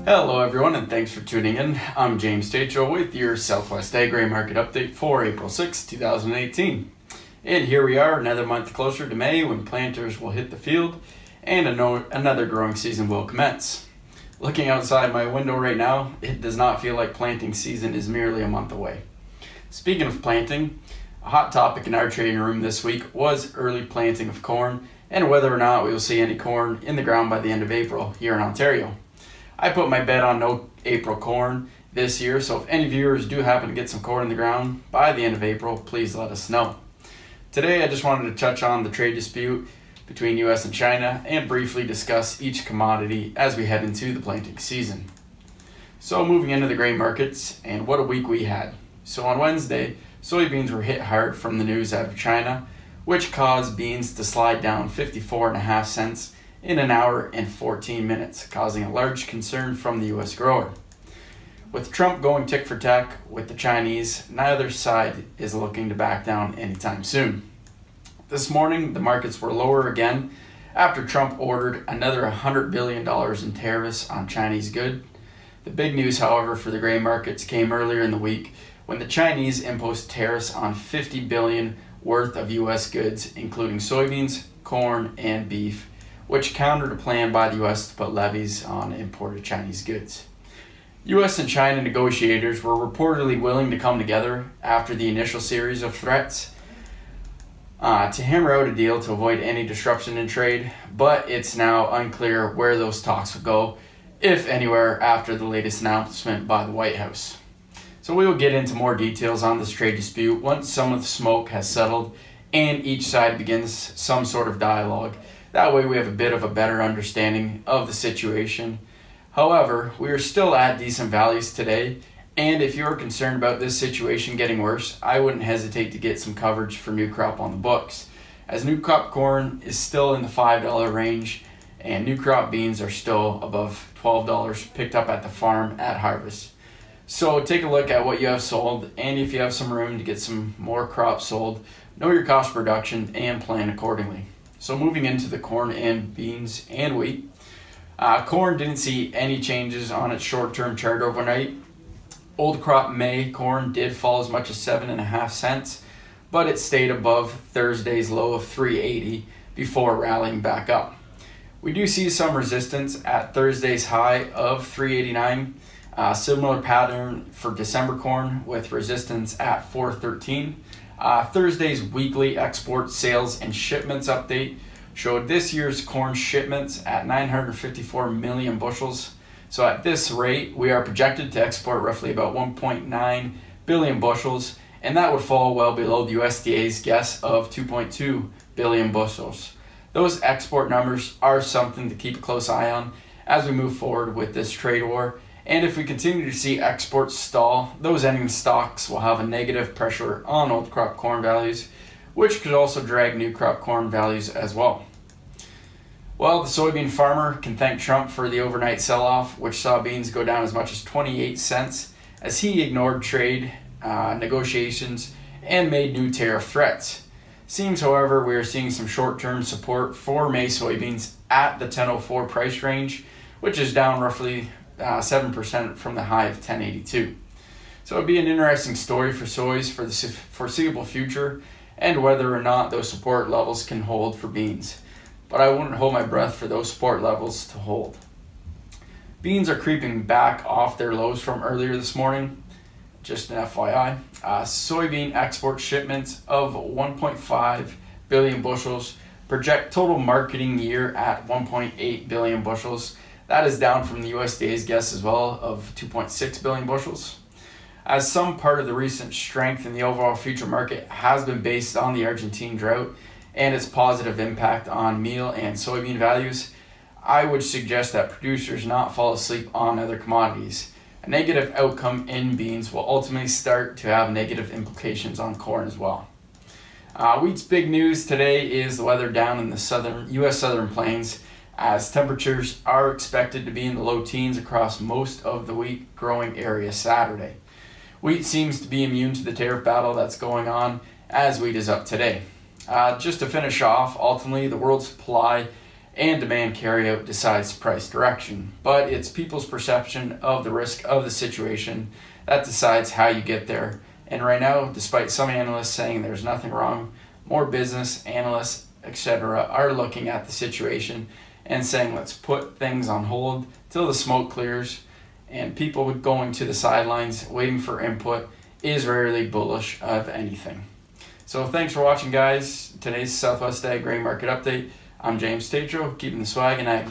Hello everyone and thanks for tuning in. I'm James Tatro with your Southwest Ag Grain Market Update for April 6, 2018. And here we are, another month closer to May when planters will hit the field and another growing season will commence. Looking outside my window right now, it does not feel like planting season is merely a month away. Speaking of planting, a hot topic in our trading room this week was early planting of corn and whether or not we will see any corn in the ground by the end of April here in Ontario. I put my bet on no April corn this year, so if any viewers do happen to get some corn in the ground by the end of April, please let us know. Today I just wanted to touch on the trade dispute between US and China and briefly discuss each commodity as we head into the planting season. So moving into the grain markets, and what a week we had. So on Wednesday, soybeans were hit hard from the news out of China, which caused beans to slide down 54.5 cents in an hour and 14 minutes, causing a large concern from the US grower. With Trump going tick for tack with the Chinese, neither side is looking to back down anytime soon. This morning, the markets were lower again after Trump ordered another $100 billion in tariffs on Chinese goods. The big news, however, for the grain markets came earlier in the week when the Chinese imposed tariffs on $50 billion worth of US goods, including soybeans, corn, and beef, which countered a plan by the US to put levies on imported Chinese goods. US and China negotiators were reportedly willing to come together after the initial series of threats to hammer out a deal to avoid any disruption in trade, but it's now unclear where those talks will go, if anywhere, after the latest announcement by the White House. So we will get into more details on this trade dispute once some of the smoke has settled and each side begins some sort of dialogue. That way we have a bit of a better understanding of the situation. However, we are still at decent values today, and if you're concerned about this situation getting worse, I wouldn't hesitate to get some coverage for new crop on the books, as new crop corn is still in the $5 range, and new crop beans are still above $12 picked up at the farm at harvest. So take a look at what you have sold, and if you have some room to get some more crops sold, know your cost of production and plan accordingly. So moving into the corn and beans and wheat, corn didn't see any changes on its short-term chart overnight. Old crop May corn did fall as much as 7.5 cents, but it stayed above Thursday's low of 3.80 before rallying back up. We do see some resistance at Thursday's high of 3.89. Similar pattern for December corn with resistance at 4.13. Thursday's weekly export sales and shipments update showed this year's corn shipments at 954 million bushels. So at this rate, we are projected to export roughly about 1.9 billion bushels, and that would fall well below the USDA's guess of 2.2 billion bushels. Those export numbers are something to keep a close eye on as we move forward with this trade war. And if we continue to see exports stall, those ending stocks will have a negative pressure on old crop corn values, which could also drag new crop corn values as well. Well, the soybean farmer can thank Trump for the overnight sell-off, which saw beans go down as much as 28 cents as he ignored trade negotiations and made new tariff threats. Seems, however, we are seeing some short-term support for May soybeans at the 10.04 price range, which is down roughly 7% from the high of 10.82. So it'd be an interesting story for soys for the foreseeable future and whether or not those support levels can hold for beans. But I wouldn't hold my breath for those support levels to hold. Beans are creeping back off their lows from earlier this morning. Just an FYI. Soybean export shipments of 1.5 billion bushels project total marketing year at 1.8 billion bushels. That is down from the USDA's guess as well of 2.6 billion bushels. As some part of the recent strength in the overall future market has been based on the Argentine drought and its positive impact on meal and soybean values, I would suggest that producers not fall asleep on other commodities. A negative outcome in beans will ultimately start to have negative implications on corn as well. Wheat's big news today is the weather down in the U.S. southern plains, as temperatures are expected to be in the low teens across most of the wheat growing area Saturday. Wheat seems to be immune to the tariff battle that's going on as wheat is up today. Just to finish off, ultimately the world supply and demand carryout decides price direction. But it's people's perception of the risk of the situation that decides how you get there. And right now, despite some analysts saying there's nothing wrong, more business analysts, etc., are looking at the situation and saying let's put things on hold till the smoke clears. And people going to the sidelines waiting for input is rarely bullish of anything. So thanks for watching, guys. Today's Southwest Ag Grain Market Update. I'm James Tatro, keeping the swag and ag.